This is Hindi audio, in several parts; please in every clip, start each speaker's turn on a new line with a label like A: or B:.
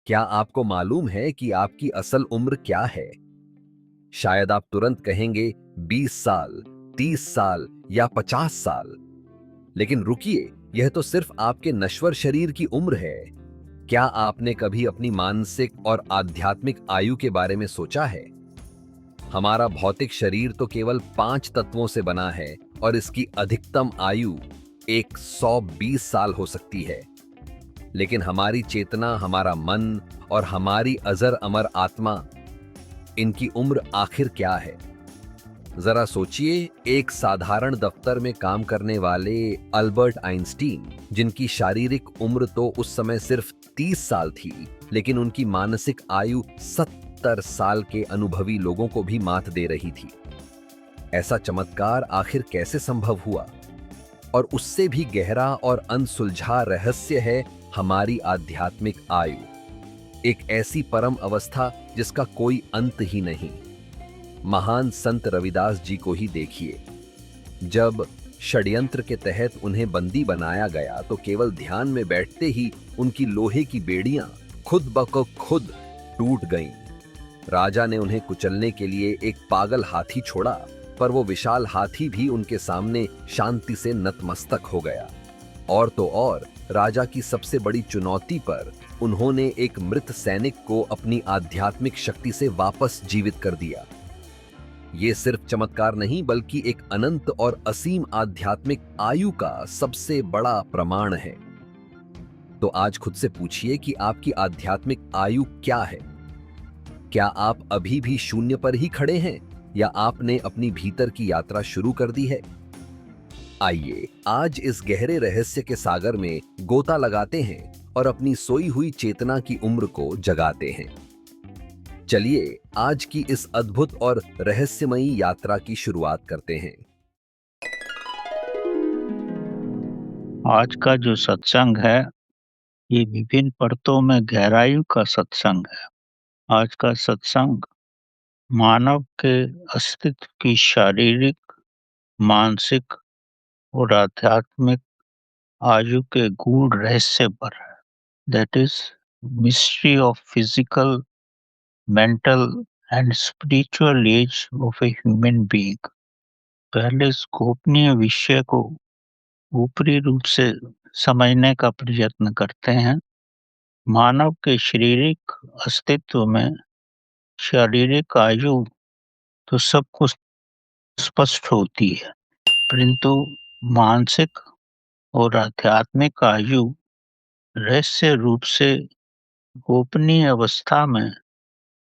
A: क्या आपको मालूम है कि आपकी असल उम्र क्या है? शायद आप तुरंत कहेंगे 20 साल, 30 साल या 50 साल। लेकिन रुकिए, यह तो सिर्फ आपके नश्वर शरीर की उम्र है। क्या आपने कभी अपनी मानसिक और आध्यात्मिक आयु के बारे में सोचा है? हमारा भौतिक शरीर तो केवल 5 तत्वों से बना है और इसकी अधिकतम आयु 120 साल हो सकती है। लेकिन हमारी चेतना, हमारा मन और हमारी अजर अमर आत्मा, इनकी उम्र आखिर क्या है? जरा सोचिए, एक साधारण दफ्तर में काम करने वाले अल्बर्ट आइंस्टीन, जिनकी शारीरिक उम्र तो उस समय सिर्फ 30 साल थी, लेकिन उनकी मानसिक आयु 70 साल के अनुभवी लोगों को भी मात दे रही थी। ऐसा चमत्कार आखिर कैसे संभव हुआ? और उससे भी गहरा और अनसुलझा रहस्य है हमारी आध्यात्मिक आयु, एक ऐसी परम अवस्था जिसका कोई अंत ही नहीं। महान संत रविदास जी को ही देखिए। जब षड्यंत्र के तहत उन्हें बंदी बनाया गया तो केवल ध्यान में बैठते ही उनकी लोहे की बेड़ियां खुद ब खुद टूट गईं। राजा ने उन्हें कुचलने के लिए एक पागल हाथी छोड़ा, पर वो विशाल हाथी भी उनके सामने शांति से नतमस्तक हो गया। और तो और, राजा की सबसे बड़ी चुनौती पर उन्होंने एक मृत सैनिक को अपनी आध्यात्मिक शक्ति से वापस जीवित कर दिया। ये सिर्फ चमत्कार नहीं, बल्कि एक अनंत और असीम आध्यात्मिक आयु का सबसे बड़ा प्रमाण है। तो आज खुद से पूछिए कि आपकी आध्यात्मिक आयु क्या है? क्या आप अभी भी शून्य पर ही खड़े हैं या आपने अपनी भीतर की यात्रा शुरू कर दी है? आइए आज इस गहरे रहस्य के सागर में गोता लगाते हैं और अपनी सोई हुई चेतना की उम्र को जगाते हैं। चलिए आज की इस अद्भुत और रहस्यमयी यात्रा की शुरुआत करते हैं।
B: आज का जो सत्संग है, ये विभिन्न परतों में गहराई का सत्संग है। आज का सत्संग मानव के अस्तित्व की शारीरिक, मानसिक और आध्यात्मिक आयु के गूढ़ रहस्य पर है। That is mystery of physical, mental and spiritual age of a human being. पहले इस गोपनीय विषय को ऊपरी रूप से समझने का प्रयत्न करते हैं। मानव के शारीरिक अस्तित्व में शारीरिक आयु तो सबको स्पष्ट होती है, परंतु मानसिक और आध्यात्मिक आयु रहस्य रूप से गोपनीय अवस्था में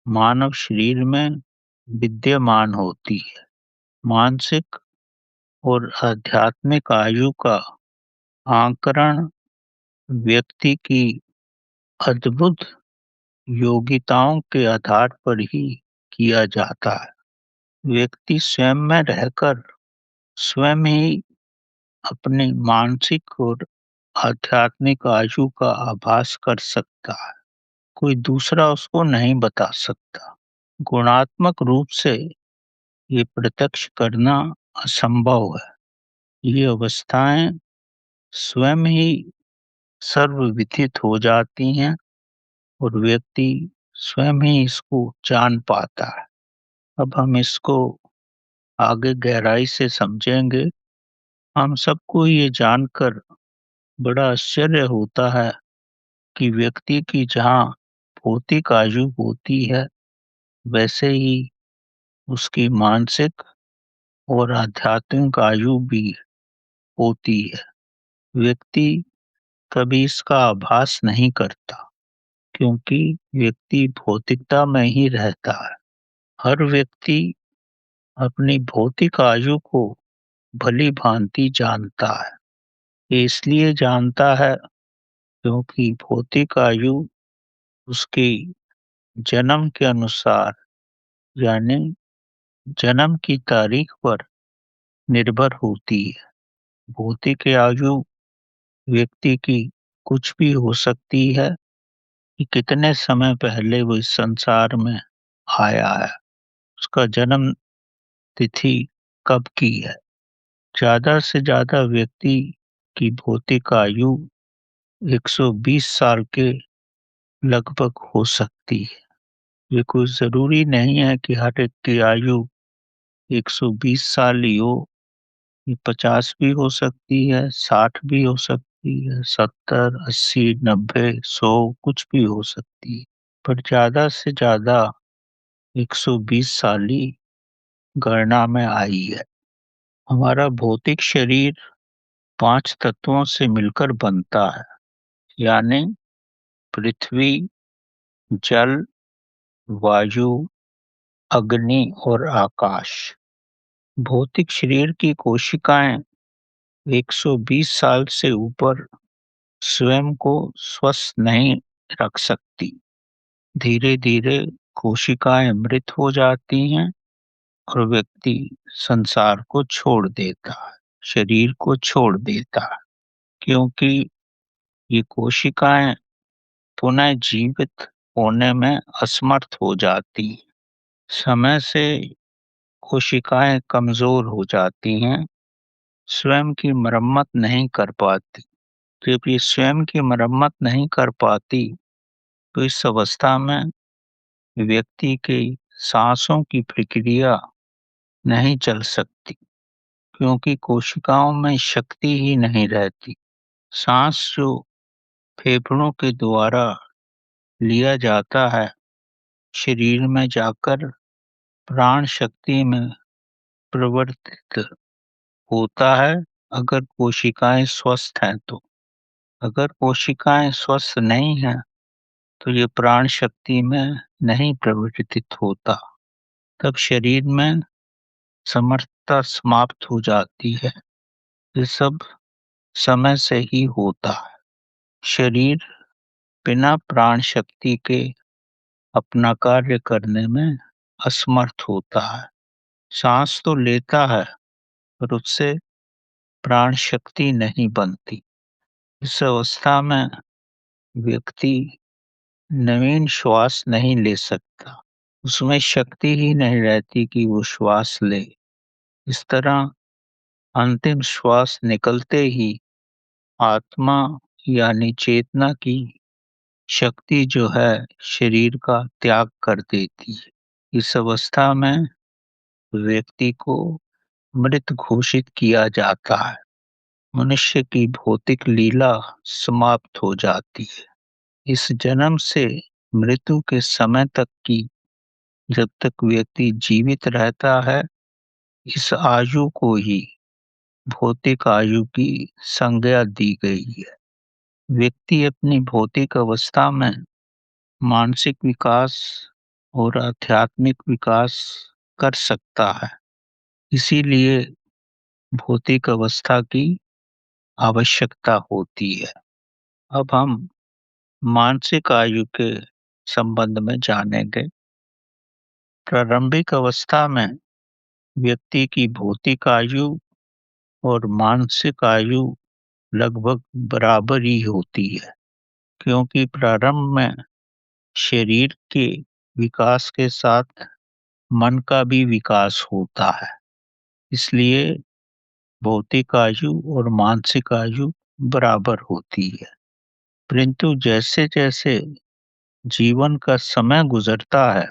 B: मानव शरीर में विद्यमान होती है। मानसिक और आध्यात्मिक आयु का आंकलन व्यक्ति की अद्भुत योग्यताओं के आधार पर ही किया जाता है। व्यक्ति स्वयं में रहकर स्वयं ही अपनी मानसिक और आध्यात्मिक आयु का आभास कर सकता है। कोई दूसरा उसको नहीं बता सकता। गुणात्मक रूप से ये प्रत्यक्ष करना असंभव है। ये अवस्थाएं स्वयं ही सर्वविदित हो जाती हैं और व्यक्ति स्वयं ही इसको जान पाता है। अब हम इसको आगे गहराई से समझेंगे। हम सबको ये जानकर बड़ा आश्चर्य होता है कि व्यक्ति की जहाँ भौतिक आयु होती है, वैसे ही उसकी मानसिक और आध्यात्मिक आयु भी होती है। व्यक्ति कभी इसका आभास नहीं करता, क्योंकि व्यक्ति भौतिकता में ही रहता है। हर व्यक्ति अपनी भौतिक आयु को भली भांति जानता है। ये इसलिए जानता है क्योंकि भौतिक आयु उसकी जन्म के अनुसार, यानी जन्म की तारीख पर निर्भर होती है। भौतिक आयु व्यक्ति की कुछ भी हो सकती है कि कितने समय पहले वो इस संसार में आया है, उसका जन्म तिथि कब की है। ज्यादा से ज्यादा व्यक्ति की भौतिक आयु 120 साल के लगभग हो सकती है। ये कोई ज़रूरी नहीं है कि हर एक की आयु 120 साल ही हो। ये 50 भी हो सकती है, 60 भी हो सकती है, 70, 80, 90, 100 कुछ भी हो सकती है। पर ज़्यादा से ज़्यादा 120 साल ही गणना में आई है। हमारा भौतिक शरीर 5 तत्वों से मिलकर बनता है, यानी पृथ्वी, जल, वायु, अग्नि और आकाश। भौतिक शरीर की कोशिकाएं 120 साल से ऊपर स्वयं को स्वस्थ नहीं रख सकती। धीरे-धीरे कोशिकाएं मृत हो जाती हैं और व्यक्ति संसार को छोड़ देता है, शरीर को छोड़ देता है, क्योंकि ये कोशिकाएं पुनः जीवित होने में असमर्थ हो जाती हैं। समय से कोशिकाएं कमजोर हो जाती हैं, स्वयं की मरम्मत नहीं कर पाती। जब ये स्वयं की मरम्मत नहीं कर पाती, तो इस अवस्था में व्यक्ति की सांसों की प्रक्रिया नहीं चल सकती, क्योंकि कोशिकाओं में शक्ति ही नहीं रहती। सांस जो फेफड़ों के द्वारा लिया जाता है, शरीर में जाकर प्राण शक्ति में परिवर्तित होता है, अगर कोशिकाएं स्वस्थ हैं तो। अगर कोशिकाएं स्वस्थ नहीं हैं, तो ये प्राण शक्ति में नहीं परिवर्तित होता। तब शरीर में समर्थता समाप्त हो जाती है। ये सब समय से ही होता है। शरीर बिना प्राण शक्ति के अपना कार्य करने में असमर्थ होता है। सांस तो लेता है, पर उससे प्राण शक्ति नहीं बनती। इस अवस्था में व्यक्ति नवीन श्वास नहीं ले सकता। उसमें शक्ति ही नहीं रहती कि वो श्वास ले। इस तरह अंतिम श्वास निकलते ही आत्मा यानी चेतना की शक्ति जो है शरीर का त्याग कर देती है। इस अवस्था में व्यक्ति को मृत घोषित किया जाता है। मनुष्य की भौतिक लीला समाप्त हो जाती है। इस जन्म से मृत्यु के समय तक की जब तक व्यक्ति जीवित रहता है, इस आयु को ही भौतिक आयु की संज्ञा दी गई है। व्यक्ति अपनी भौतिक अवस्था में मानसिक विकास और आध्यात्मिक विकास कर सकता है। इसीलिए भौतिक अवस्था की आवश्यकता होती है। अब हम मानसिक आयु के संबंध में जानेंगे। प्रारंभिक अवस्था में व्यक्ति की भौतिक आयु और मानसिक आयु लगभग बराबर ही होती है, क्योंकि प्रारंभ में शरीर के विकास के साथ मन का भी विकास होता है। इसलिए भौतिक आयु और मानसिक आयु बराबर होती है। परंतु जैसे-जैसे जीवन का समय गुजरता है,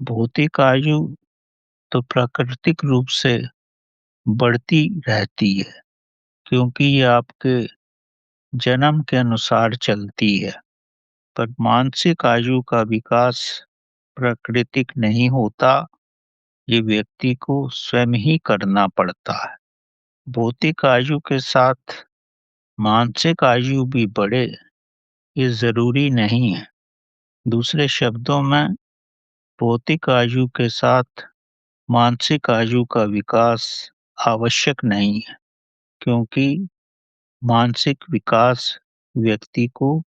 B: भौतिक आयु तो प्राकृतिक रूप से बढ़ती रहती है, क्योंकि ये आपके जन्म के अनुसार चलती है। पर मानसिक आयु का विकास प्राकृतिक नहीं होता, ये व्यक्ति को स्वयं ही करना पड़ता है। भौतिक आयु के साथ मानसिक आयु भी बढ़े, ये जरूरी नहीं है। दूसरे शब्दों में, भौतिक आयु के साथ मानसिक आयु का विकास आवश्यक नहीं है, क्योंकि मानसिक विकास व्यक्ति को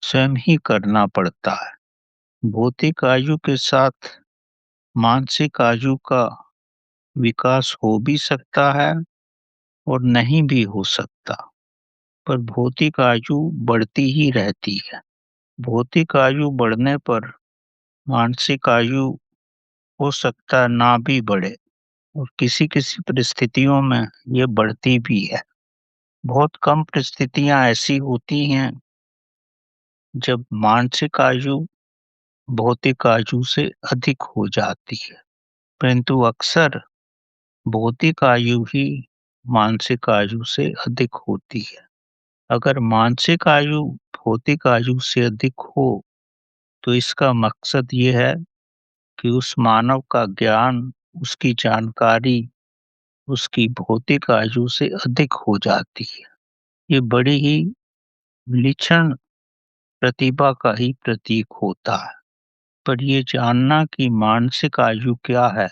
B: स्वयं ही करना पड़ता है। भौतिक आयु के साथ मानसिक आयु का विकास हो भी सकता है और नहीं भी हो सकता, पर भौतिक आयु बढ़ती ही रहती है। भौतिक आयु बढ़ने पर मानसिक आयु हो सकता है ना भी बढ़े, और किसी-किसी परिस्थितियों में ये बढ़ती भी है। बहुत कम परिस्थितियां ऐसी होती हैं जब मानसिक आयु भौतिक आयु से अधिक हो जाती है, परंतु अक्सर भौतिक आयु ही मानसिक आयु से अधिक होती है। अगर मानसिक आयु भौतिक आयु से अधिक हो, तो इसका मकसद ये है कि उस मानव का ज्ञान, उसकी जानकारी, उसकी भौतिक आयु से अधिक हो जाती है। ये बड़ी ही विलक्षण प्रतिभा का ही प्रतीक होता है। पर ये जानना कि मानसिक आयु क्या है,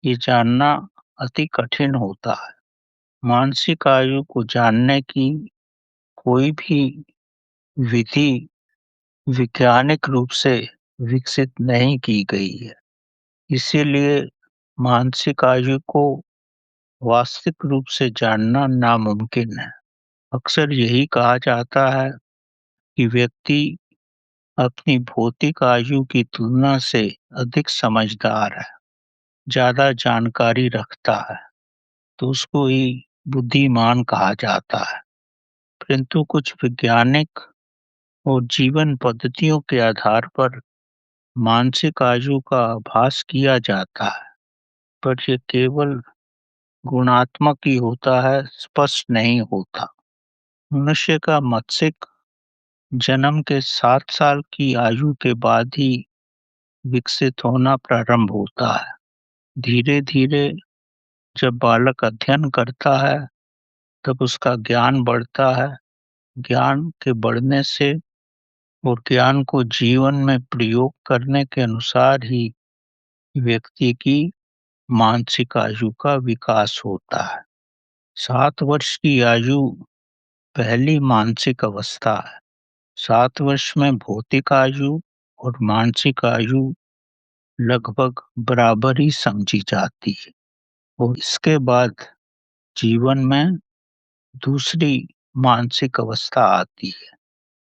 B: ये जानना अति कठिन होता है। मानसिक आयु को जानने की कोई भी विधि वैज्ञानिक रूप से विकसित नहीं की गई है। इसीलिए मानसिक आयु को वास्तविक रूप से जानना नामुमकिन है। अक्सर यही कहा जाता है कि व्यक्ति अपनी भौतिक आयु की तुलना से अधिक समझदार है, ज़्यादा जानकारी रखता है, तो उसको ही बुद्धिमान कहा जाता है। परंतु कुछ वैज्ञानिक और जीवन पद्धतियों के आधार पर मानसिक आयु का आभास किया जाता है, पर ये केवल गुणात्मक ही होता है, स्पष्ट नहीं होता। मनुष्य का मस्तिष्क जन्म के 7 साल की आयु के बाद ही विकसित होना प्रारंभ होता है। धीरे-धीरे जब बालक अध्ययन करता है, तब उसका ज्ञान बढ़ता है। ज्ञान के बढ़ने से और ज्ञान को जीवन में प्रयोग करने के अनुसार ही व्यक्ति की मानसिक आयु का विकास होता है। 7 वर्ष की आयु पहली मानसिक अवस्था है। 7 वर्ष में भौतिक आयु और मानसिक आयु लगभग बराबर ही समझी जाती है और इसके बाद जीवन में दूसरी मानसिक अवस्था आती है।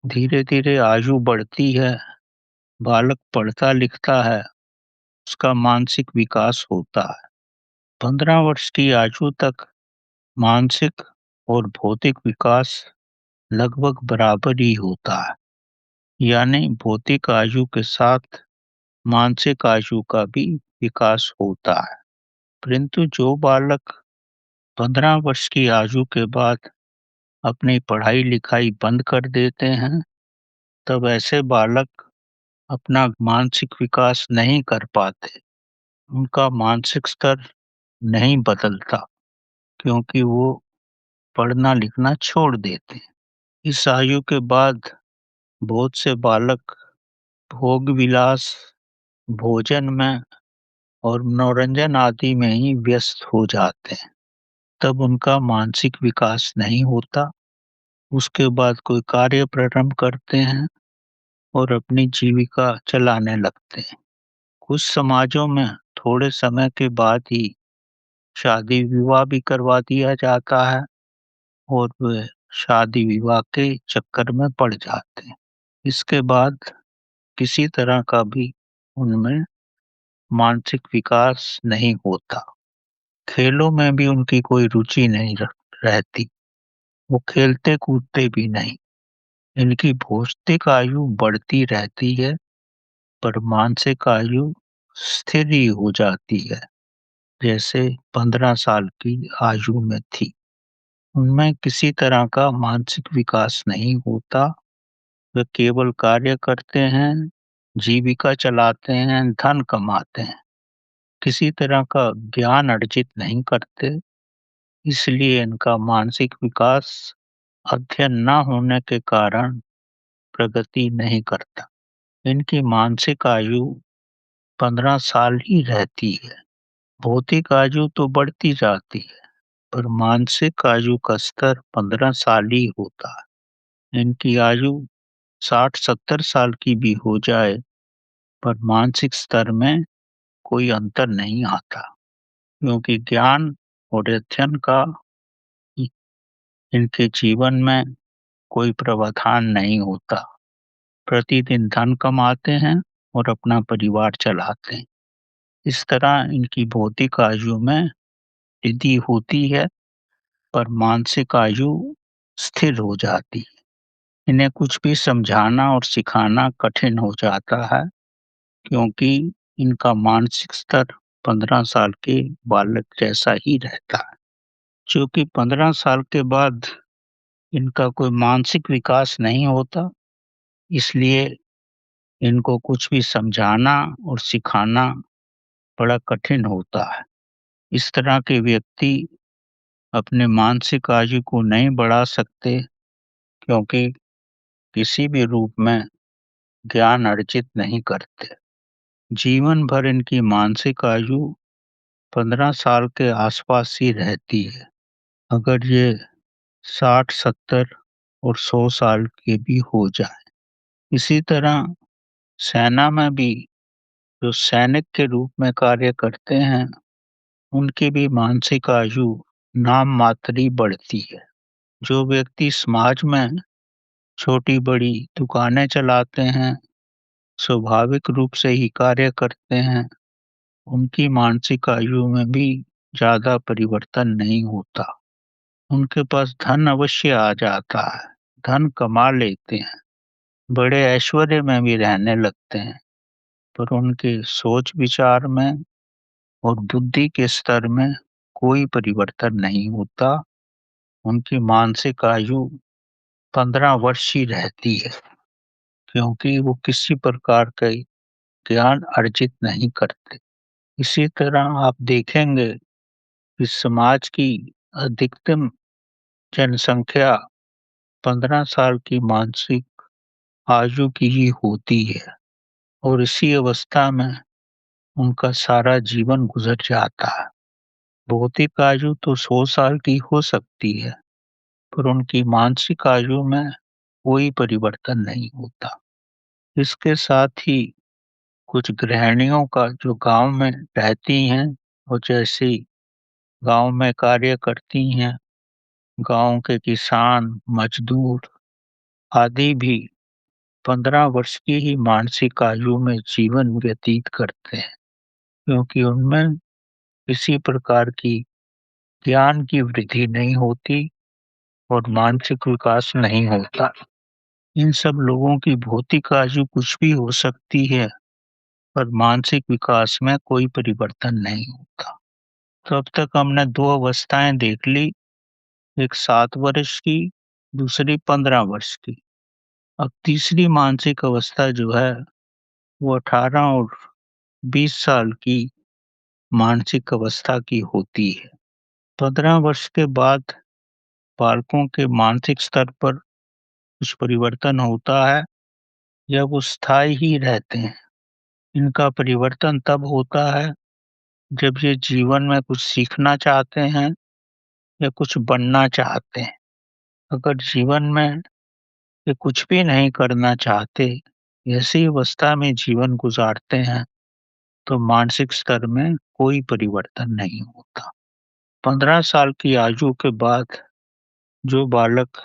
B: धीरे-धीरे आयु बढ़ती है, बालक पढ़ता लिखता है, उसका मानसिक विकास होता है। 15 वर्ष की आयु तक मानसिक और भौतिक विकास लगभग बराबर ही होता है, यानी भौतिक आयु के साथ मानसिक आयु का भी विकास होता है। परंतु जो बालक 15 वर्ष की आयु के बाद अपनी पढ़ाई लिखाई बंद कर देते हैं, तब ऐसे बालक अपना मानसिक विकास नहीं कर पाते। उनका मानसिक स्तर नहीं बदलता, क्योंकि वो पढ़ना लिखना छोड़ देते हैं। इस आयु के बाद बहुत से बालक भोग विलास, भोजन में और मनोरंजन आदि में ही व्यस्त हो जाते हैं। तब उनका मानसिक विकास नहीं होता। उसके बाद कोई कार्य प्रारंभ करते हैं और अपनी जीविका चलाने लगते हैं। कुछ समाजों में थोड़े समय के बाद ही शादी विवाह भी करवा दिया जाता है और वे शादी विवाह के चक्कर में पड़ जाते हैं। इसके बाद किसी तरह का भी उनमें मानसिक विकास नहीं होता। खेलों में भी उनकी कोई रुचि नहीं रहती। वो खेलते कूदते भी नहीं। इनकी भौतिक आयु बढ़ती रहती है, पर मानसिक आयु स्थिर ही हो जाती है, जैसे 15 साल की आयु में थी। उनमें किसी तरह का मानसिक विकास नहीं होता। वे केवल कार्य करते हैं, जीविका चलाते हैं, धन कमाते हैं। किसी तरह का ज्ञान अर्जित नहीं करते। इसलिए इनका मानसिक विकास अध्ययन न होने के कारण प्रगति नहीं करता। इनकी मानसिक आयु 15 साल ही रहती है। भौतिक आयु तो बढ़ती जाती है, पर मानसिक आयु का स्तर 15 साल ही होता है। इनकी आयु 60-70 साल की भी हो जाए, पर मानसिक स्तर में कोई अंतर नहीं आता, क्योंकि ज्ञान और अध्ययन का इनके जीवन में कोई प्रावधान नहीं होता। प्रतिदिन धन कमाते हैं और अपना परिवार चलाते हैं। इस तरह इनकी भौतिक आयु में वृद्धि होती है, पर मानसिक आयु स्थिर हो जाती है। इन्हें कुछ भी समझाना और सिखाना कठिन हो जाता है, क्योंकि इनका मानसिक स्तर 15 साल के बालक जैसा ही रहता है। चूँकि 15 साल के बाद इनका कोई मानसिक विकास नहीं होता, इसलिए इनको कुछ भी समझाना और सिखाना बड़ा कठिन होता है। इस तरह के व्यक्ति अपने मानसिक आयु को नहीं बढ़ा सकते, क्योंकि किसी भी रूप में ज्ञान अर्जित नहीं करते। जीवन भर इनकी मानसिक आयु 15 साल के आसपास ही रहती है। अगर ये 60, 70 और 100 साल के भी हो जाएँ। इसी तरह सेना में भी जो सैनिक के रूप में कार्य करते हैं, उनकी भी मानसिक आयु नाम मात्र ही बढ़ती है। जो व्यक्ति समाज में छोटी-बड़ी दुकानें चलाते हैं, स्वाभाविक रूप से ही कार्य करते हैं, उनकी मानसिक आयु में भी ज़्यादा परिवर्तन नहीं होता। उनके पास धन अवश्य आ जाता है, धन कमा लेते हैं, बड़े ऐश्वर्य में भी रहने लगते हैं, पर उनके सोच-विचार में और बुद्धि के स्तर में कोई परिवर्तन नहीं होता। उनकी मानसिक आयु 15 वर्ष ही रहती है, क्योंकि वो किसी प्रकार का ज्ञान अर्जित नहीं करते। इसी तरह आप देखेंगे कि समाज की अधिकतम जनसंख्या 15 साल की मानसिक आयु की ही होती है, और इसी अवस्था में उनका सारा जीवन गुजर जाता है। भौतिक आयु तो 100 साल की हो सकती है, पर उनकी मानसिक आयु में कोई परिवर्तन नहीं होता। इसके साथ ही कुछ गृहिणियों का जो गाँव में रहती हैं और जैसे गाँव में कार्य करती हैं, गाँव के किसान, मजदूर आदि भी 15 वर्ष की ही मानसिक आयु में जीवन व्यतीत करते हैं, क्योंकि उनमें किसी प्रकार की ज्ञान की वृद्धि नहीं होती और मानसिक विकास नहीं होता। इन सब लोगों की भौतिक आयु कुछ भी हो सकती है, पर मानसिक विकास में कोई परिवर्तन नहीं होता। तो अब तक हमने 2 अवस्थाएँ देख ली, एक 7 वर्ष की, दूसरी 15 वर्ष की। अब तीसरी मानसिक अवस्था जो है, वो 18 और 20 साल की मानसिक अवस्था की होती है। 15 वर्ष के बाद बालकों के मानसिक स्तर पर कुछ परिवर्तन होता है या वो स्थायी ही रहते हैं। इनका परिवर्तन तब होता है जब ये जीवन में कुछ सीखना चाहते हैं या कुछ बनना चाहते हैं। अगर जीवन में ये कुछ भी नहीं करना चाहते, ऐसी अवस्था में जीवन गुजारते हैं, तो मानसिक स्तर में कोई परिवर्तन नहीं होता। 15 साल की आयु के बाद जो बालक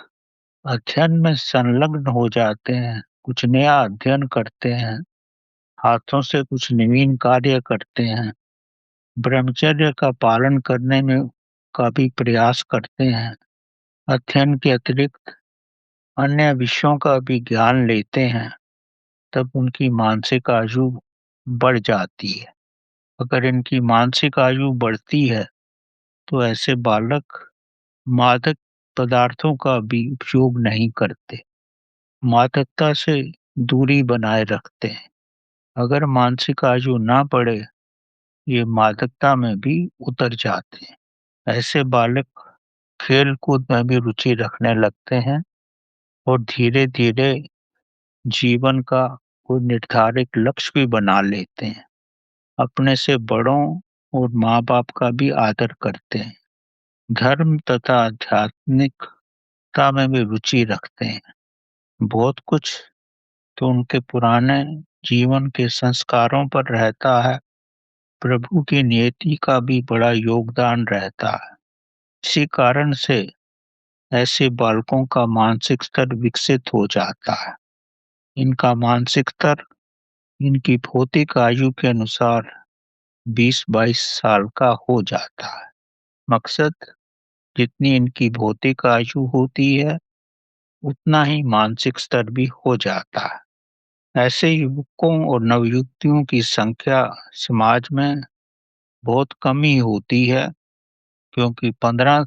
B: अध्ययन में संलग्न हो जाते हैं, कुछ नया अध्ययन करते हैं, हाथों से कुछ नवीन कार्य करते हैं, ब्रह्मचर्य का पालन करने में का भी प्रयास करते हैं, अध्ययन के अतिरिक्त अन्य विषयों का भी ज्ञान लेते हैं, तब उनकी मानसिक आयु बढ़ जाती है। अगर इनकी मानसिक आयु बढ़ती है, तो ऐसे बालक मादक पदार्थों का भी उपयोग नहीं करते, मादकता से दूरी बनाए रखते हैं। अगर मानसिक आयु ना बढ़े, ये मादकता में भी उतर जाते हैं। ऐसे बालक खेल-कूद में भी रुचि रखने लगते हैं और धीरे-धीरे जीवन का कोई निर्धारित लक्ष्य भी बना लेते हैं। अपने से बड़ों और माँ-बाप का भी आदर करते हैं। धर्म तथा आध्यात्मिकता में भी रुचि रखते हैं। बहुत कुछ तो उनके पुराने जीवन के संस्कारों पर रहता है। प्रभु की नियति का भी बड़ा योगदान रहता है। इसी कारण से ऐसे बालकों का मानसिक स्तर विकसित हो जाता है। इनका मानसिक स्तर इनकी भौतिक आयु के अनुसार 20-22 साल का हो जाता है। मकसद जितनी इनकी भौतिक आयु होती है, उतना ही मानसिक स्तर भी हो जाता है। ऐसे युवकों और नवयुवतियों की संख्या समाज में बहुत कम ही होती है, क्योंकि 15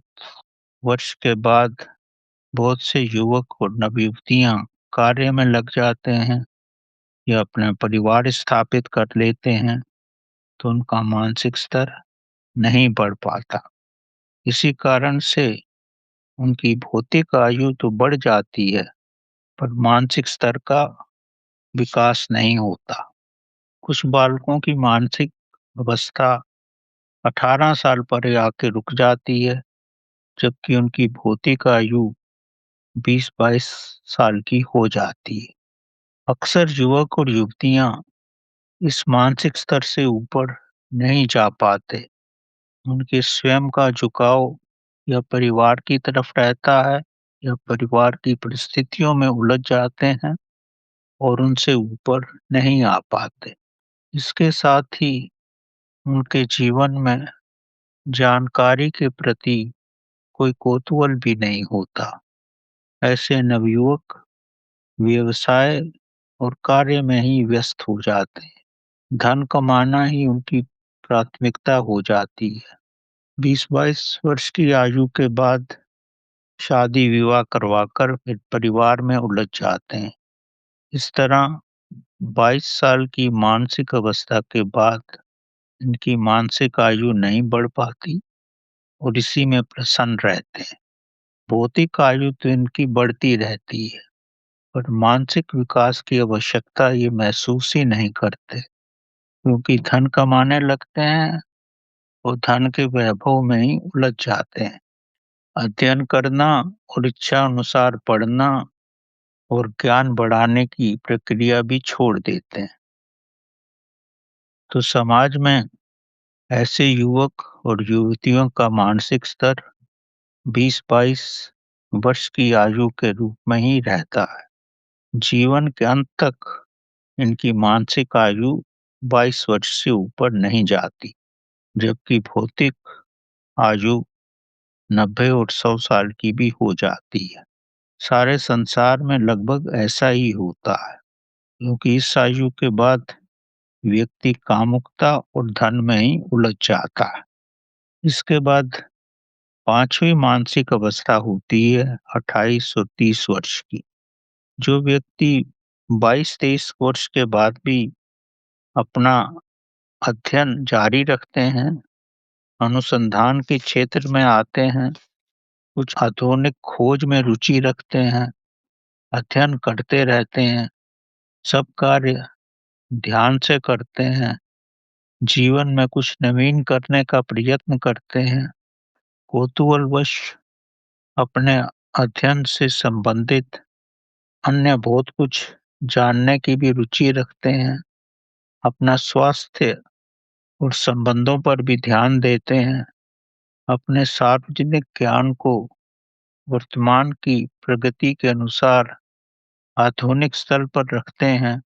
B: वर्ष के बाद बहुत से युवक और नवयुवतियां कार्य में लग जाते हैं या अपना परिवार स्थापित कर लेते हैं, तो उनका मानसिक स्तर नहीं बढ़ पाता। इसी कारण से उनकी भौतिक आयु तो बढ़ जाती है, पर मानसिक स्तर का विकास नहीं होता। कुछ बालकों की मानसिक अवस्था 18 साल पर आके रुक जाती है, जबकि उनकी भौतिक आयु 20-22 साल की हो जाती है। अक्सर युवक और युवतियां इस मानसिक स्तर से ऊपर नहीं जा पाते। उनके स्वयं का झुकाव या परिवार की तरफ रहता है, या परिवार की परिस्थितियों में उलझ जाते हैं और उनसे ऊपर नहीं आ पाते। इसके साथ ही उनके जीवन में जानकारी के प्रति कोई कौतूहल भी नहीं होता। ऐसे नवयुवक व्यवसाय और कार्य में ही व्यस्त हो जाते हैं। धन कमाना ही उनकी प्राथमिकता हो जाती है। 20-22 वर्ष की आयु के बाद शादी विवाह करवाकर फिर परिवार में उलझ जाते हैं। इस तरह 22 साल की मानसिक अवस्था के बाद इनकी मानसिक आयु नहीं बढ़ पाती और इसी में प्रसन्न रहते हैं। भौतिक आयु तो इनकी बढ़ती रहती है, पर मानसिक विकास की आवश्यकता ये महसूस ही नहीं करते, क्योंकि धन कमाने लगते हैं और धन के वैभव में ही उलझ जाते हैं। अध्ययन करना और इच्छा अनुसार पढ़ना और ज्ञान बढ़ाने की प्रक्रिया भी छोड़ देते हैं। तो समाज में ऐसे युवक और युवतियों का मानसिक स्तर 20-22 वर्ष की आयु के रूप में ही रहता है। जीवन के अंत तक इनकी मानसिक आयु 22 वर्ष से ऊपर नहीं जाती, जबकि भौतिक आयु 90 और 100 साल की भी हो जाती है। सारे संसार में लगभग ऐसा ही होता है, क्योंकि इस आयु के बाद व्यक्ति कामुकता और धन में ही उलझ जाता है। इसके बाद पांचवी मानसिक अवस्था होती है 28 और 30 वर्ष की। जो व्यक्ति 22-23 वर्ष के बाद भी अपना अध्ययन जारी रखते हैं, अनुसंधान के क्षेत्र में आते हैं, कुछ आधुनिक खोज में रुचि रखते हैं, अध्ययन करते रहते हैं, सब कार्य ध्यान से करते हैं, जीवन में कुछ नवीन करने का प्रयत्न करते हैं, कौतूहलवश अपने अध्ययन से संबंधित अन्य बहुत कुछ जानने की भी रुचि रखते हैं, अपना स्वास्थ्य और संबंधों पर भी ध्यान देते हैं, अपने सार्वजनिक ज्ञान को वर्तमान की प्रगति के अनुसार आधुनिक स्तर पर रखते हैं,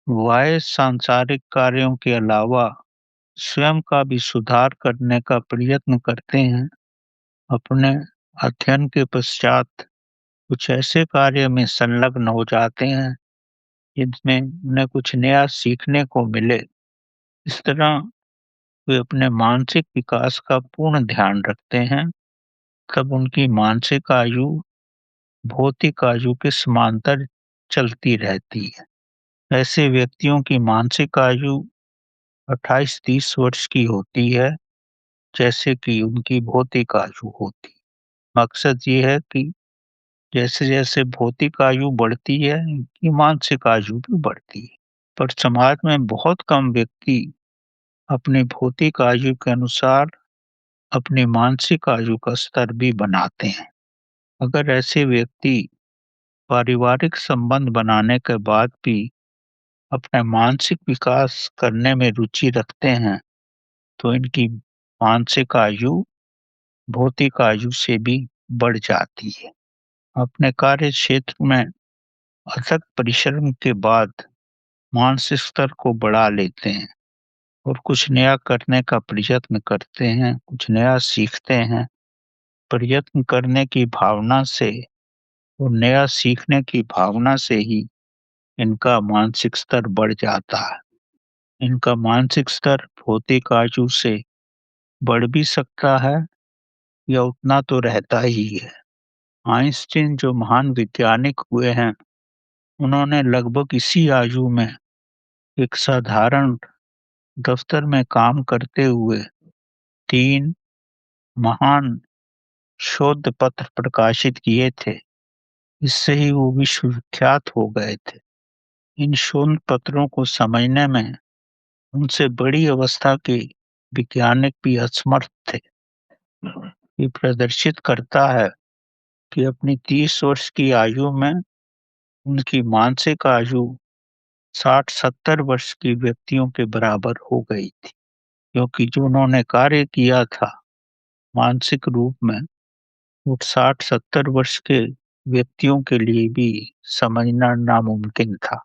B: वाह्य सांसारिक कार्यों के अलावा स्वयं का भी सुधार करने का प्रयत्न करते हैं। अपने अध्ययन के पश्चात कुछ ऐसे कार्य में संलग्न हो जाते हैं जिनमें उन्हें कुछ नया सीखने को मिले। इस तरह वे अपने मानसिक विकास का पूर्ण ध्यान रखते हैं, तब उनकी मानसिक आयु भौतिक आयु के समांतर चलती रहती है। ऐसे व्यक्तियों की मानसिक आयु 28-30 वर्ष की होती है, जैसे कि उनकी भौतिक आयु होती। मकसद ये है कि जैसे-जैसे भौतिक आयु बढ़ती है, इनकी मानसिक आयु भी बढ़ती है। पर समाज में बहुत कम व्यक्ति अपनी भौतिक आयु के अनुसार अपनी मानसिक आयु का स्तर भी बनाते हैं। अगर ऐसे व्यक्ति पारिवारिक संबंध बनाने के बाद भी अपना मानसिक विकास करने में रुचि रखते हैं, तो इनकी मानसिक आयु भौतिक आयु से भी बढ़ जाती है। अपने कार्य क्षेत्र में अथक परिश्रम के बाद मानसिक स्तर को बढ़ा लेते हैं और कुछ नया करने का प्रयत्न करते हैं, कुछ नया सीखते हैं। प्रयत्न करने की भावना से और नया सीखने की भावना से ही इनका मानसिक स्तर बढ़ जाता है। इनका मानसिक स्तर भौतिक आयु से बढ़ भी सकता है या उतना तो रहता ही है। आइंस्टीन जो महान वैज्ञानिक हुए हैं, उन्होंने लगभग इसी आयु में एक साधारण दफ्तर में काम करते हुए 3 महान शोध पत्र प्रकाशित किए थे। इससे ही वो विश्वविख्यात हो गए थे। इन शोध पत्रों को समझने में उनसे बड़ी अवस्था के वैज्ञानिक भी असमर्थ थे। ये प्रदर्शित करता है कि अपनी 30 वर्ष की आयु में उनकी मानसिक आयु 60-70 वर्ष की व्यक्तियों के बराबर हो गई थी, क्योंकि जो उन्होंने कार्य किया था मानसिक रूप में, वो 60-70 वर्ष के व्यक्तियों के लिए भी समझना नामुमकिन था।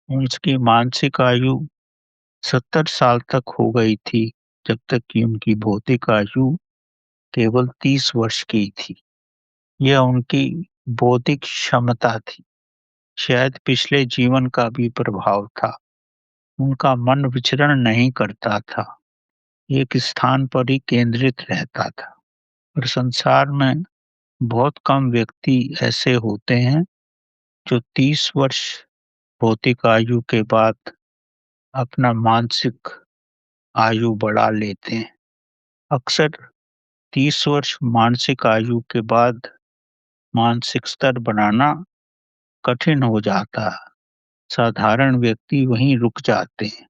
B: उनकी मानसिक आयु 70 साल तक हो गई थी, जब तक कि उनकी भौतिक आयु केवल 30 वर्ष की थी। यह उनकी बौद्धिक क्षमता थी। शायद पिछले जीवन का भी प्रभाव था। उनका मन विचरण नहीं करता था, एक स्थान पर ही केंद्रित रहता था। और संसार में बहुत कम व्यक्ति ऐसे होते हैं जो 30 वर्ष भौतिक आयु के बाद अपना मानसिक आयु बढ़ा लेते हैं। अक्सर 30 वर्ष मानसिक आयु के बाद मानसिक स्तर बनाना कठिन हो जाता है। साधारण व्यक्ति वहीं रुक जाते हैं,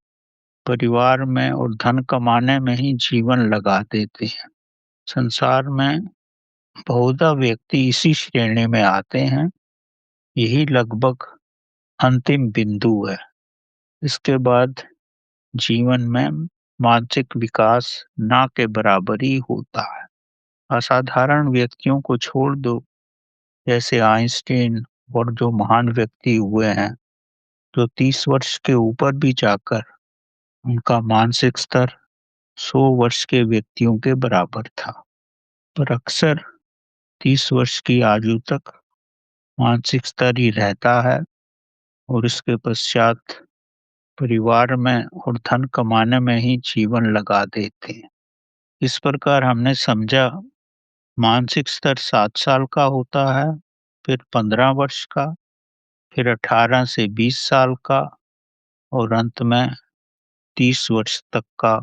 B: परिवार में और धन कमाने में ही जीवन लगा देते हैं। संसार में बहुधा व्यक्ति इसी श्रेणी में आते हैं। यही लगभग अंतिम बिंदु है। इसके बाद जीवन में मानसिक विकास ना के बराबर ही होता है। असाधारण व्यक्तियों को छोड़ दो, जैसे आइंस्टीन और जो महान व्यक्ति हुए हैं, जो 30 वर्ष के ऊपर भी जाकर उनका मानसिक स्तर 100 वर्ष के व्यक्तियों के बराबर था। पर अक्सर 30 वर्ष की आयु तक मानसिक स्तर ही रहता है और इसके पश्चात परिवार में और धन कमाने में ही जीवन लगा देते हैं। इस प्रकार हमने समझा, मानसिक स्तर 7 साल का होता है, फिर 15 वर्ष का, फिर 18 से 20 साल का और अंत में 30 वर्ष तक का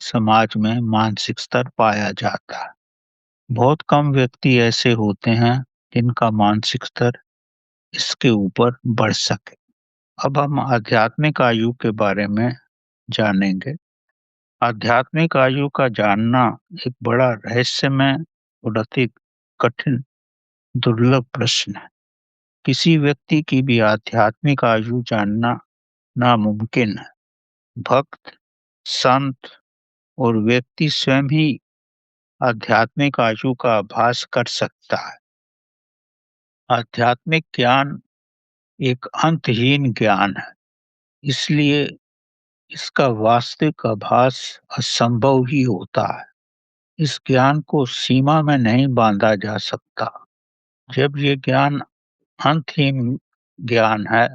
B: समाज में मानसिक स्तर पाया जाता है। बहुत कम व्यक्ति ऐसे होते हैं जिनका मानसिक स्तर इसके ऊपर बढ़ सके। अब हम आध्यात्मिक आयु के बारे में जानेंगे। आध्यात्मिक आयु का जानना एक बड़ा रहस्यमय और अति कठिन, दुर्लभ प्रश्न है। किसी व्यक्ति की भी आध्यात्मिक आयु जानना नामुमकिन है। भक्त, संत और व्यक्ति स्वयं ही आध्यात्मिक आयु का आभास कर सकता है। आध्यात्मिक ज्ञान एक अंतहीन ज्ञान है, इसलिए इसका वास्तविक आभास असंभव ही होता है। इस ज्ञान को सीमा में नहीं बांधा जा सकता। जब ये ज्ञान अंतहीन ज्ञान है,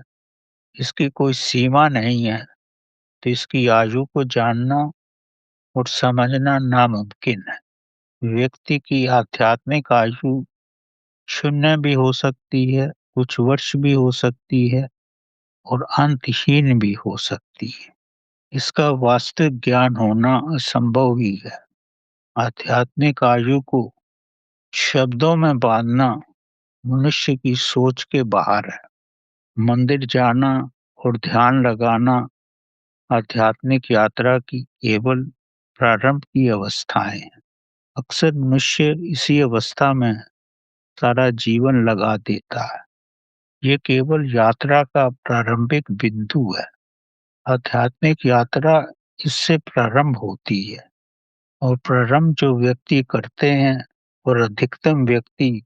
B: इसकी कोई सीमा नहीं है, तो इसकी आयु को जानना और समझना नामुमकिन है। व्यक्ति की आध्यात्मिक आयु शून्य भी हो सकती है, कुछ वर्ष भी हो सकती है और अंतहीन भी हो सकती है। इसका वास्तविक ज्ञान होना असंभव ही है। आध्यात्मिक आयु को शब्दों में बांधना मनुष्य की सोच के बाहर है। मंदिर जाना और ध्यान लगाना आध्यात्मिक यात्रा की केवल प्रारंभ की अवस्थाएं हैं। अक्सर मनुष्य इसी अवस्था में सारा जीवन लगा देता है। ये केवल यात्रा का प्रारंभिक बिंदु है। आध्यात्मिक यात्रा इससे प्रारंभ होती है और प्रारंभ जो व्यक्ति करते हैं और अधिकतम व्यक्ति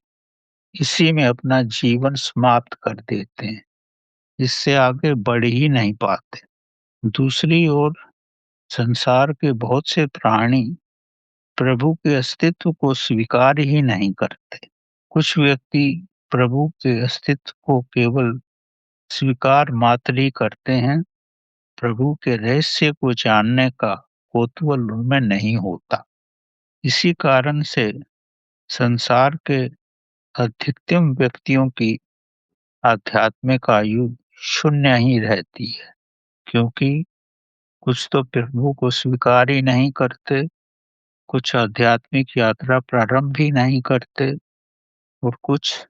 B: इसी में अपना जीवन समाप्त कर देते हैं। इससे आगे बढ़ ही नहीं पाते। दूसरी ओर संसार के बहुत से प्राणी प्रभु के अस्तित्व को स्वीकार ही नहीं करते। कुछ व्यक्ति प्रभु के अस्तित्व को केवल स्वीकार मात्र ही करते हैं, प्रभु के रहस्य को जानने का कौतूहल उनमें नहीं होता। इसी कारण से संसार के अधिकतम व्यक्तियों की आध्यात्मिक आयु शून्य ही रहती है, क्योंकि कुछ तो प्रभु को स्वीकार ही नहीं करते, कुछ आध्यात्मिक यात्रा प्रारंभ भी नहीं करते और कुछ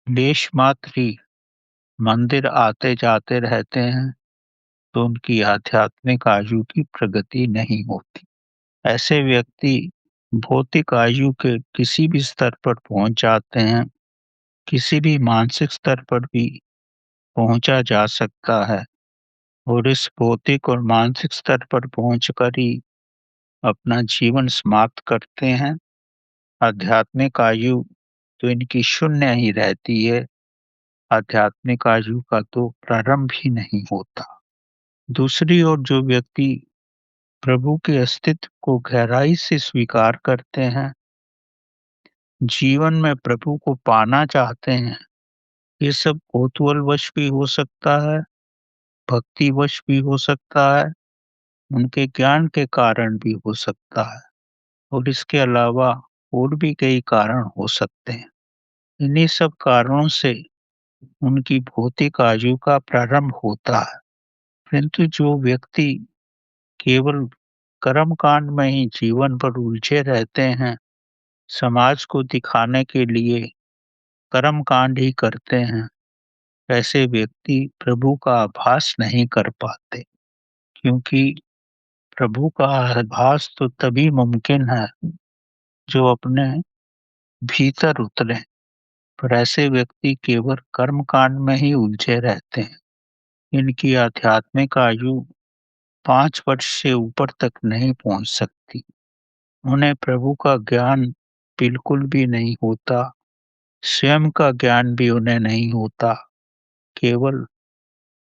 B: देश मात्र ही मंदिर आते जाते रहते हैं, तो उनकी आध्यात्मिक आयु की प्रगति नहीं होती। ऐसे व्यक्ति भौतिक आयु के किसी भी स्तर पर पहुंच जाते हैं, किसी भी मानसिक स्तर पर भी पहुंचा जा सकता है और इस भौतिक और मानसिक स्तर पर पहुंचकर ही अपना जीवन समाप्त करते हैं। आध्यात्मिक आयु तो इनकी शून्य ही रहती है, आध्यात्मिक आयु का तो प्रारंभ ही नहीं होता। दूसरी ओर जो व्यक्ति प्रभु के अस्तित्व को गहराई से स्वीकार करते हैं, जीवन में प्रभु को पाना चाहते हैं, ये सब कौतूहलवश भी हो सकता है, भक्तिवश भी हो सकता है, उनके ज्ञान के कारण भी हो सकता है और इसके अलावा और भी कई कारण हो सकते हैं। इन्हीं सब कारणों से उनकी भौतिक आयु का प्रारंभ होता है। परंतु जो व्यक्ति केवल कर्म कांड में ही जीवन भर उलझे रहते हैं, समाज को दिखाने के लिए कर्म कांड ही करते हैं, ऐसे व्यक्ति प्रभु का आभास नहीं कर पाते, क्योंकि प्रभु का आभास तो तभी मुमकिन है जो अपने भीतर उतरे, पर ऐसे व्यक्ति केवल कर्म कांड में ही उलझे रहते हैं। इनकी आध्यात्मिक आयु 5 वर्ष से ऊपर तक नहीं पहुंच सकती। उन्हें प्रभु का ज्ञान बिल्कुल भी नहीं होता, स्वयं का ज्ञान भी उन्हें नहीं होता, केवल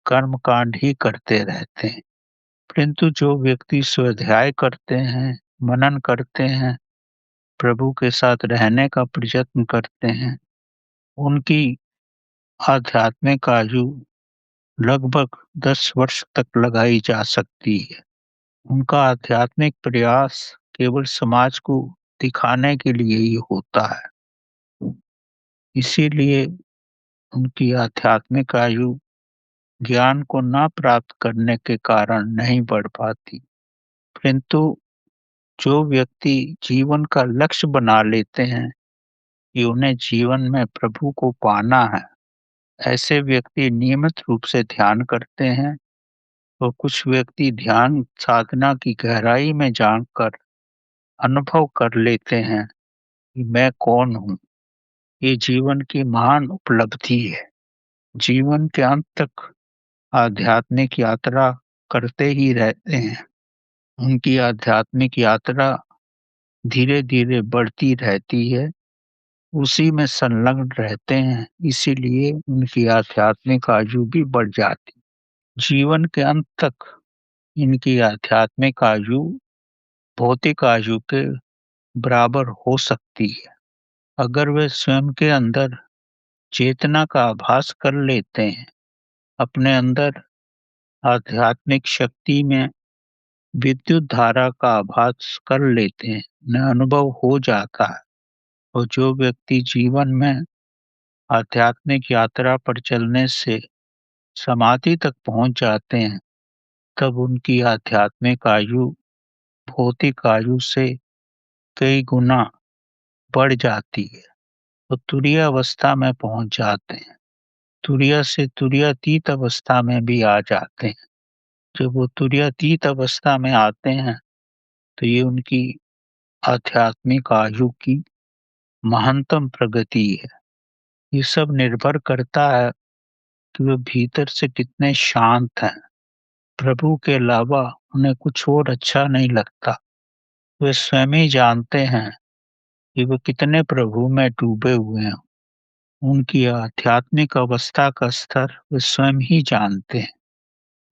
B: कर्म कांड ही करते रहते हैं। परंतु जो व्यक्ति स्वाध्याय करते हैं, मनन करते हैं, प्रभु के साथ रहने का प्रयत्न करते हैं, उनकी आध्यात्मिक आयु लगभग 10 वर्ष तक लगाई जा सकती है। उनका आध्यात्मिक प्रयास केवल समाज को दिखाने के लिए ही होता है। इसीलिए उनकी आध्यात्मिक आयु ज्ञान को ना प्राप्त करने के कारण नहीं बढ़ पाती। परंतु जो व्यक्ति जीवन का लक्ष्य बना लेते हैं कि उन्हें जीवन में प्रभु को पाना है, ऐसे व्यक्ति नियमित रूप से ध्यान करते हैं और कुछ व्यक्ति ध्यान साधना की गहराई में जानकर अनुभव कर लेते हैं कि मैं कौन हूँ। ये जीवन की महान उपलब्धि है। जीवन के अंत तक आध्यात्मिक यात्रा करते ही रहते हैं। उनकी आध्यात्मिक यात्रा धीरे-धीरे बढ़ती रहती है, उसी में संलग्न रहते हैं, इसीलिए उनकी आध्यात्मिक आयु भी बढ़ जाती। जीवन के अंत तक इनकी आध्यात्मिक आयु भौतिक आयु के बराबर हो सकती है। अगर वे स्वयं के अंदर चेतना का आभास कर लेते हैं, अपने अंदर आध्यात्मिक शक्ति में विद्युत धारा का आभास कर लेते हैं, उन्हें अनुभव हो जाता है और जो व्यक्ति जीवन में आध्यात्मिक यात्रा पर चलने से समाधि तक पहुंच जाते हैं, तब उनकी आध्यात्मिक आयु भौतिक आयु से कई गुना बढ़ जाती है और तुरीय अवस्था में पहुंच जाते हैं। तुरीय से तुरीयातीत अवस्था में भी आ जाते हैं। जब वो तुरीयातीत अवस्था में आते हैं, तो ये उनकी आध्यात्मिक आयु की महत्तम प्रगति है। ये सब निर्भर करता है कि वे भीतर से कितने शांत हैं। प्रभु के अलावा उन्हें कुछ और अच्छा नहीं लगता। वे स्वयं ही जानते हैं कि वे कितने प्रभु में डूबे हुए हैं। उनकी आध्यात्मिक अवस्था का स्तर वे स्वयं ही जानते हैं।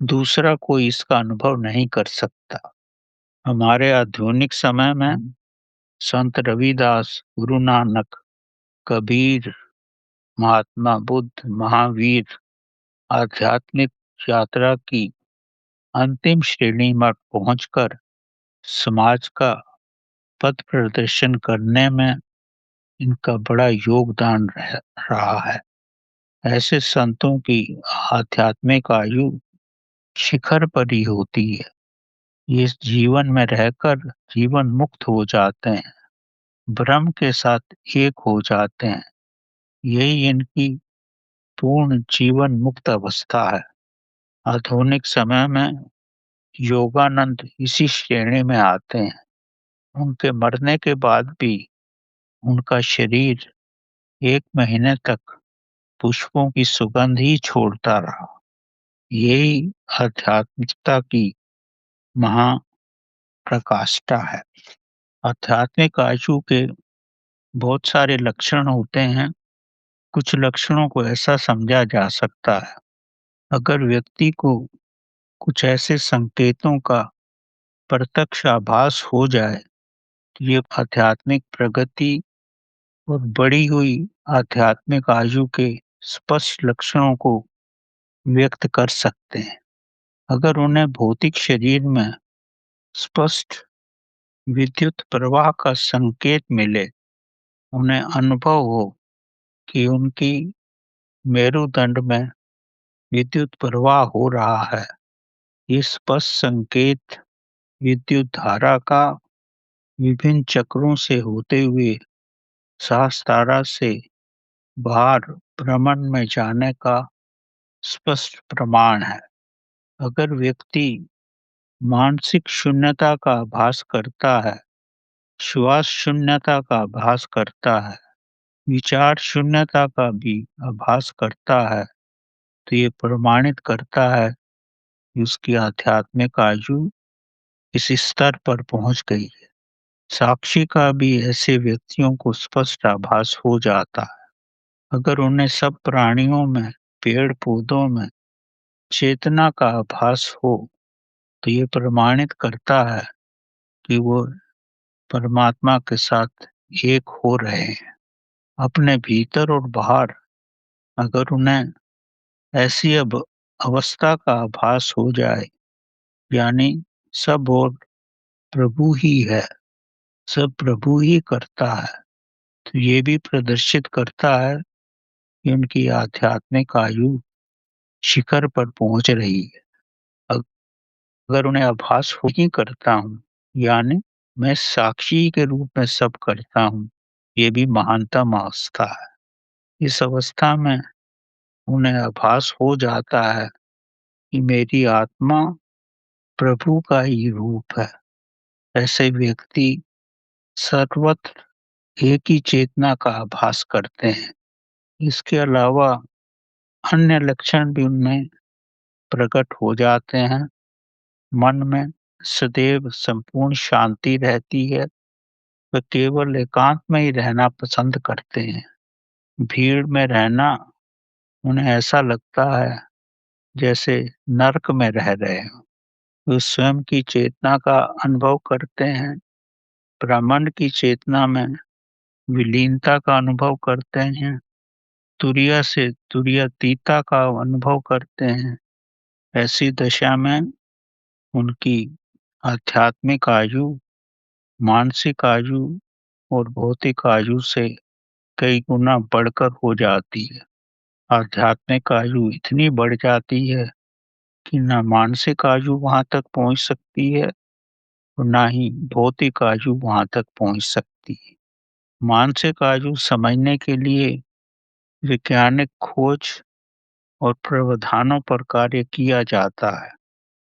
B: दूसरा कोई इसका अनुभव नहीं कर सकता। हमारे आधुनिक समय में संत रविदास, गुरु नानक, कबीर, महात्मा बुद्ध, महावीर आध्यात्मिक यात्रा की अंतिम श्रेणी में पहुंचकर समाज का पथ प्रदर्शन करने में इनका बड़ा योगदान रहा है। ऐसे संतों की आध्यात्मिक आयु शिखर पर ही होती है। ये इस जीवन में रहकर जीवन मुक्त हो जाते हैं, ब्रह्म के साथ एक हो जाते हैं। यही इनकी पूर्ण जीवन मुक्त अवस्था है। आधुनिक समय में योगानंद इसी श्रेणी में आते हैं। उनके मरने के बाद भी उनका शरीर 1 महीने तक पुष्पों की सुगंध ही छोड़ता रहा। यही आध्यात्मिकता की महाप्रकाष्ठा है। आध्यात्मिक आयु के बहुत सारे लक्षण होते हैं। कुछ लक्षणों को ऐसा समझा जा सकता है, अगर व्यक्ति को कुछ ऐसे संकेतों का प्रत्यक्ष आभास हो जाए, तो ये आध्यात्मिक प्रगति और बढ़ी हुई आध्यात्मिक आयु के स्पष्ट लक्षणों को व्यक्त कर सकते हैं। अगर उन्हें भौतिक शरीर में स्पष्ट विद्युत प्रवाह का संकेत मिले, उन्हें अनुभव हो कि उनकी मेरुदंड में विद्युत प्रवाह हो रहा है, ये स्पष्ट संकेत विद्युत धारा का विभिन्न चक्रों से होते हुए सहस्रारा से बाहर भ्रमण में जाने का स्पष्ट प्रमाण है। अगर व्यक्ति मानसिक शून्यता का आभास करता है, श्वास शून्यता का आभास करता है, विचार शून्यता का भी आभास करता है, तो ये प्रमाणित करता है कि उसकी आध्यात्मिक आयु इस स्तर पर पहुंच गई है। साक्षी का भी ऐसे व्यक्तियों को स्पष्ट आभास हो जाता है। अगर उन्हें सब प्राणियों में, पेड़ पौधों में चेतना का आभास हो, तो ये प्रमाणित करता है कि वो परमात्मा के साथ एक हो रहे हैं। अपने भीतर और बाहर अगर उन्हें ऐसी अवस्था का आभास हो जाए, यानी सब और प्रभु ही है, सब प्रभु ही करता है, तो ये भी प्रदर्शित करता है कि उनकी आध्यात्मिक आयु शिखर पर पहुंच रही है। अगर उन्हें आभास हो ही करता हूँ, यानी मैं साक्षी के रूप में सब करता हूँ, ये भी महानतम अवस्था है। इस अवस्था में उन्हें आभास हो जाता है कि मेरी आत्मा प्रभु का ही रूप है। ऐसे व्यक्ति सर्वत्र एक ही चेतना का आभास करते हैं। इसके अलावा अन्य लक्षण भी उनमें प्रकट हो जाते हैं। मन में सदैव संपूर्ण शांति रहती है। वे केवल एकांत में ही रहना पसंद करते हैं। भीड़ में रहना उन्हें ऐसा लगता है जैसे नर्क में रह रहे हों। वे स्वयं की चेतना का अनुभव करते हैं, ब्रह्मांड की चेतना में विलीनता का अनुभव करते हैं, तुरीय से तुरीयातीता का अनुभव करते हैं। ऐसी दशा में उनकी आध्यात्मिक आयु, मानसिक आयु और भौतिक आयु से कई गुना बढ़कर हो जाती है। आध्यात्मिक आयु इतनी बढ़ जाती है कि ना मानसिक आयु वहां तक पहुंच सकती है और ना ही भौतिक आयु वहां तक पहुंच सकती है। मानसिक आयु समझने के लिए वैज्ञानिक खोज और प्रावधानों पर कार्य किया जाता है।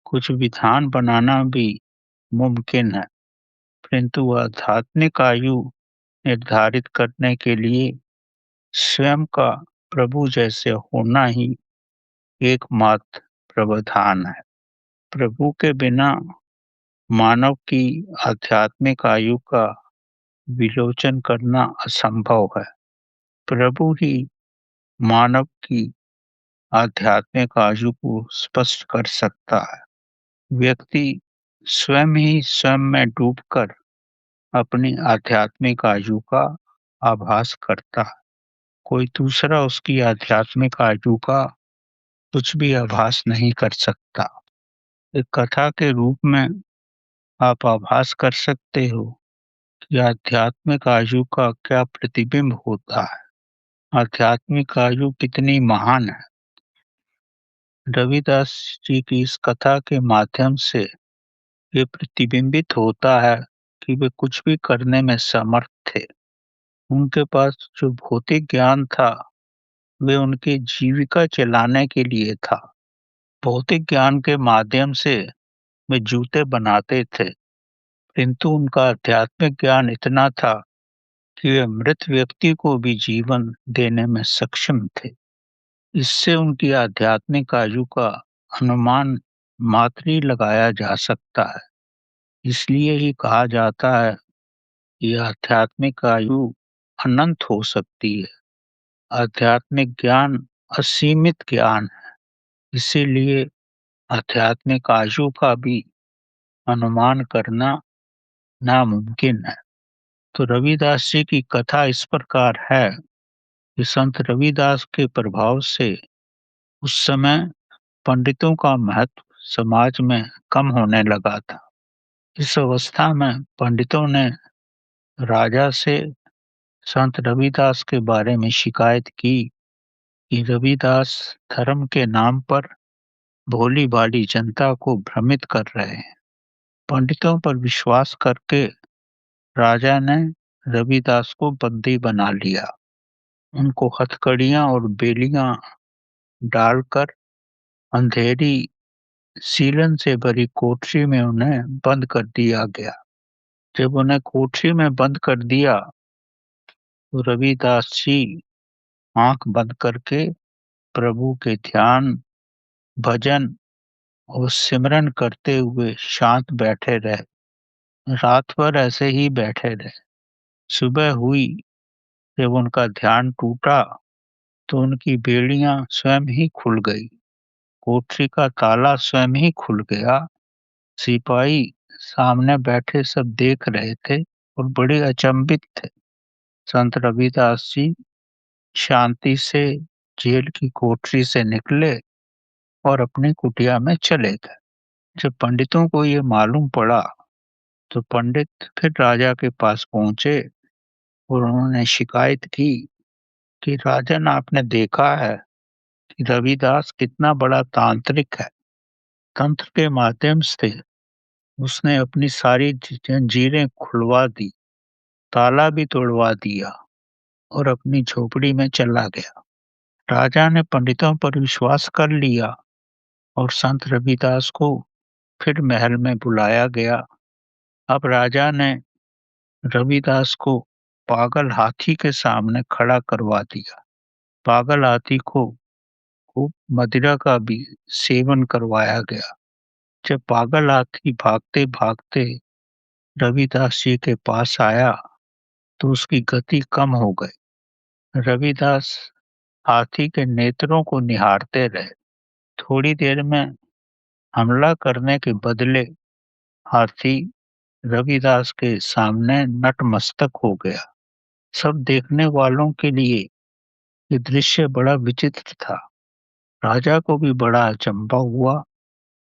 B: कुछ विधान बनाना भी मुमकिन है, परंतु आध्यात्मिक आयु निर्धारित करने के लिए स्वयं का प्रभु जैसे होना ही एकमात्र प्रावधान है। प्रभु के बिना मानव की आध्यात्मिक आयु का विलोचन करना असंभव है। प्रभु ही मानव की आध्यात्मिक आयु को स्पष्ट कर सकता है। व्यक्ति स्वयं ही स्वयं में डूबकर अपनी आध्यात्मिक आयु का आभास करता है। कोई दूसरा उसकी आध्यात्मिक आयु का कुछ भी आभास नहीं कर सकता। एक कथा के रूप में आप आभास कर सकते हो कि आध्यात्मिक आयु का क्या प्रतिबिंब होता है, आध्यात्मिक आयु कितनी महान है। रविदास जी की इस कथा के माध्यम से ये प्रतिबिंबित होता है कि वे कुछ भी करने में समर्थ थे। उनके पास जो भौतिक ज्ञान था, वे उनकी जीविका चलाने के लिए था। भौतिक ज्ञान के माध्यम से वे जूते बनाते थे, किंतु उनका आध्यात्मिक ज्ञान इतना था कि वे मृत व्यक्ति को भी जीवन देने में सक्षम थे। इससे उनकी आध्यात्मिक आयु का अनुमान मात्र ही लगाया जा सकता है। इसलिए ही कहा जाता है कि आध्यात्मिक आयु अनंत हो सकती है। आध्यात्मिक ज्ञान असीमित ज्ञान है, इसीलिए आध्यात्मिक आयु का भी अनुमान करना नामुमकिन है। तो रविदास जी की कथा इस प्रकार है कि संत रविदास के प्रभाव से उस समय पंडितों का महत्व समाज में कम होने लगा था। इस अवस्था में पंडितों ने राजा से संत रविदास के बारे में शिकायत की कि रविदास धर्म के नाम पर भोली भाली जनता को भ्रमित कर रहे हैं। पंडितों पर विश्वास करके राजा ने रविदास को बंदी बना लिया। उनको हथकड़ियां और बेलियां डालकर अंधेरी सीलन से भरी कोठरी में उन्हें बंद कर दिया गया। जब उन्हें कोठरी में बंद कर दिया तो रविदास जी आंख बंद करके प्रभु के ध्यान, भजन और सिमरन करते हुए शांत बैठे रहे। रात भर ऐसे ही बैठे रहे। सुबह हुई, जब उनका ध्यान टूटा तो उनकी बेड़ियां स्वयं ही खुल गई, कोठरी का ताला स्वयं ही खुल गया। सिपाही सामने बैठे सब देख रहे थे और बड़े अचंभित थे। संत रविदास जी शांति से जेल की कोठरी से निकले और अपनी कुटिया में चले गए। जब पंडितों को ये मालूम पड़ा तो पंडित फिर राजा के पास पहुंचे और उन्होंने शिकायत की कि राजन, आपने देखा है कि रविदास कितना बड़ा तांत्रिक है। तंत्र के माध्यम से उसने अपनी सारी जंजीरें खुलवा दी, ताला भी तोड़वा दिया और अपनी झोपड़ी में चला गया। राजा ने पंडितों पर विश्वास कर लिया और संत रविदास को फिर महल में बुलाया गया। अब राजा ने रविदास को पागल हाथी के सामने खड़ा करवा दिया। पागल हाथी को खूब मदिरा का भी सेवन करवाया गया। जब पागल हाथी भागते भागते रविदास जी के पास आया तो उसकी गति कम हो गई। रविदास हाथी के नेत्रों को निहारते रहे। थोड़ी देर में हमला करने के बदले हाथी रविदास के सामने नतमस्तक हो गया। सब देखने वालों के लिए ये दृश्य बड़ा विचित्र था। राजा को भी बड़ा अचंभा हुआ।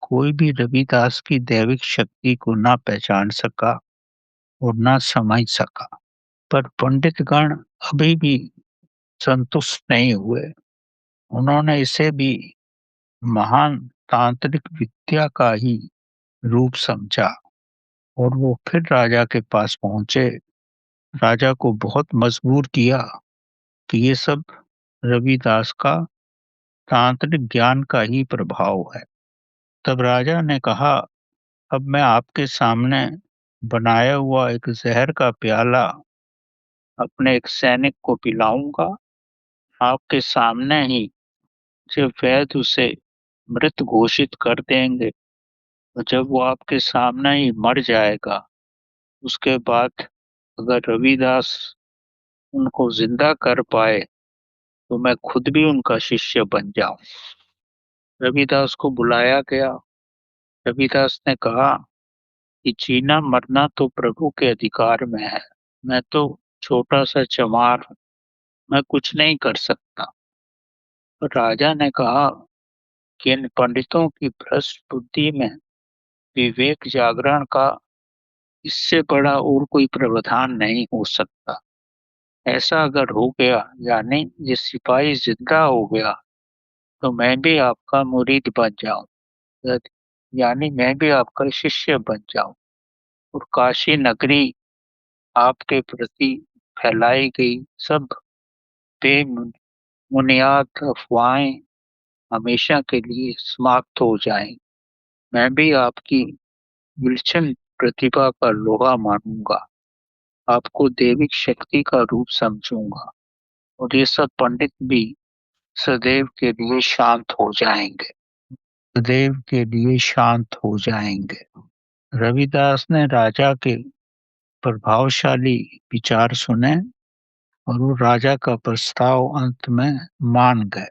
B: कोई भी रविदास की दैविक शक्ति को ना पहचान सका और ना समझ सका। पर पंडित गण अभी भी संतुष्ट नहीं हुए। उन्होंने इसे भी महान तांत्रिक विद्या का ही रूप समझा और वो फिर राजा के पास पहुंचे। राजा को बहुत मजबूर किया कि ये सब रविदास का तांत्रिक ज्ञान का ही प्रभाव है। तब राजा ने कहा, अब मैं आपके सामने बनाया हुआ एक जहर का प्याला अपने एक सैनिक को पिलाऊंगा। आपके सामने ही जब वैद्य उसे मृत घोषित कर देंगे, तो जब वो आपके सामने ही मर जाएगा, उसके बाद अगर रविदास उनको जिंदा कर पाए तो मैं खुद भी उनका शिष्य बन जाऊं। रविदास को बुलाया गया। रविदास ने कहा कि जीना मरना तो प्रभु के अधिकार में है। मैं तो छोटा सा चमार हूं। मैं कुछ नहीं कर सकता। पर राजा ने कहा कि इन पंडितों की भ्रष्ट बुद्धि में विवेक जागरण का इससे बड़ा और कोई प्रावधान नहीं हो सकता। ऐसा अगर हो गया, यानी ये सिपाही जिंदा हो गया, तो मैं भी आपका मुरीद बन जाऊं, यानी मैं भी आपका शिष्य बन जाऊं, और काशी नगरी आपके प्रति फैलाई गई सब बेबुनियाद अफवाहें हमेशा के लिए समाप्त हो जाएं। मैं भी आपकी विलक्षण प्रतिभा का लोहा मानूंगा, आपको दैविक शक्ति का रूप समझूंगा, और ये सब पंडित भी सदैव के लिए शांत हो जाएंगे। सदैव के लिए शांत हो जाएंगे। रविदास ने राजा के प्रभावशाली विचार सुने, और वो राजा का प्रस्ताव अंत में मान गए।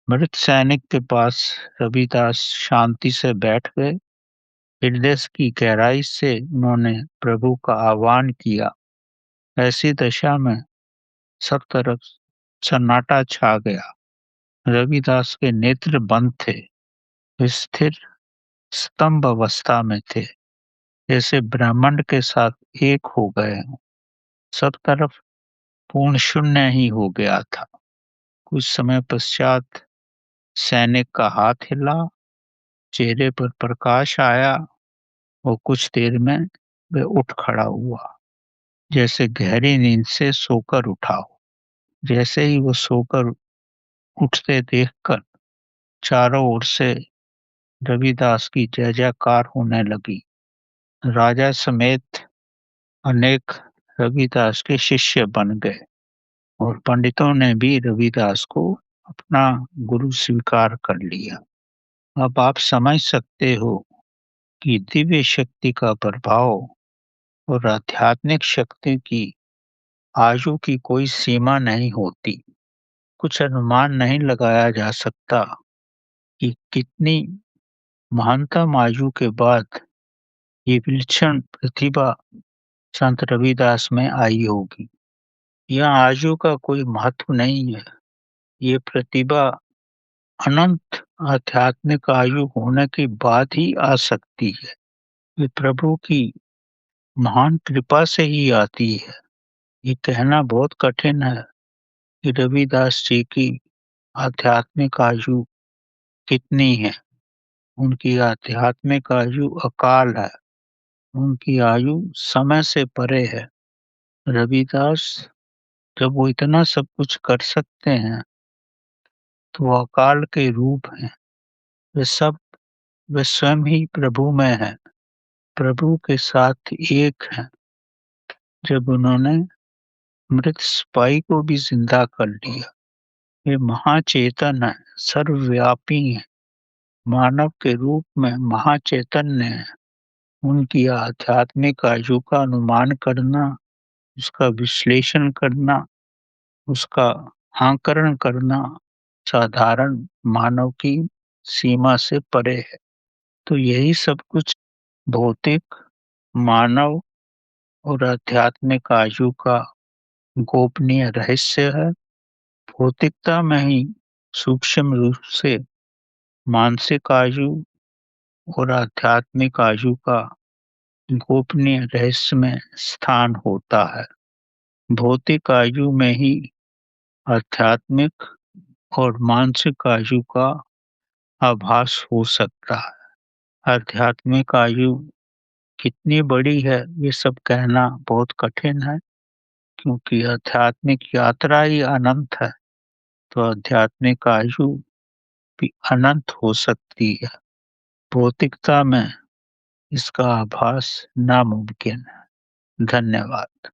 B: मृत सैनिक के पास रविदास शांति से बैठ गए। हृदय की गहराई से उन्होंने प्रभु का आह्वान किया। ऐसी दशा में सब तरफ सन्नाटा छा गया। रविदास के नेत्र बंद थे, वे स्थिर स्तंभ अवस्था में थे, जैसे ब्रह्मांड के साथ एक हो गए हों। सब तरफ पूर्ण शून्य ही हो गया था। कुछ समय पश्चात सैनिक का हाथ हिला, चेहरे पर प्रकाश आया, और कुछ देर में वह उठ खड़ा हुआ, जैसे गहरी नींद से सोकर उठा हो। जैसे ही वो सोकर उठते देखकर चारों ओर से रविदास की जय जयकार होने लगी। राजा समेत अनेक रविदास के शिष्य बन गए, और पंडितों ने भी रविदास को अपना गुरु स्वीकार कर लिया। अब आप समझ सकते हो कि दिव्य शक्ति का प्रभाव और आध्यात्मिक शक्ति की आयु की कोई सीमा नहीं होती। कुछ अनुमान नहीं लगाया जा सकता कि कितनी महानतम आयु के बाद ये विलक्षण प्रतिभा संत रविदास में आई होगी। यह आयु का कोई महत्व नहीं है। ये प्रतिभा अनंत आध्यात्मिक आयु होने के बाद ही आ सकती है। ये प्रभु की महान कृपा से ही आती है। ये कहना बहुत कठिन है कि रविदास जी की आध्यात्मिक आयु कितनी है। उनकी आध्यात्मिक आयु अकाल है। उनकी आयु समय से परे है। रविदास जब वो इतना सब कुछ कर सकते हैं, तो वो अकाल के रूप हैं। वे सब वे स्वयं ही प्रभु में है, प्रभु के साथ एक है। जब उन्होंने मृत सिपाही को भी जिंदा कर लिया, वे महाचेतन है, सर्वव्यापी है, मानव के रूप में महाचैतन्य है। उनकी आध्यात्मिक आयु का अनुमान करना, उसका विश्लेषण करना, उसका आकलन करना साधारण मानव की सीमा से परे है। तो यही सब कुछ भौतिक, मानव और आध्यात्मिक आयु का गोपनीय रहस्य है। भौतिकता में ही सूक्ष्म रूप से मानसिक आयु और आध्यात्मिक आयु का गोपनीय रहस्य में स्थान होता है। भौतिक आयु में ही आध्यात्मिक और मानसिक आयु का आभास हो सकता है। आध्यात्मिक आयु कितनी बड़ी है, ये सब कहना बहुत कठिन है, क्योंकि आध्यात्मिक यात्रा ही अनंत है। तो आध्यात्मिक आयु भी अनंत हो सकती है। भौतिकता में इसका आभास नामुमकिन है। धन्यवाद।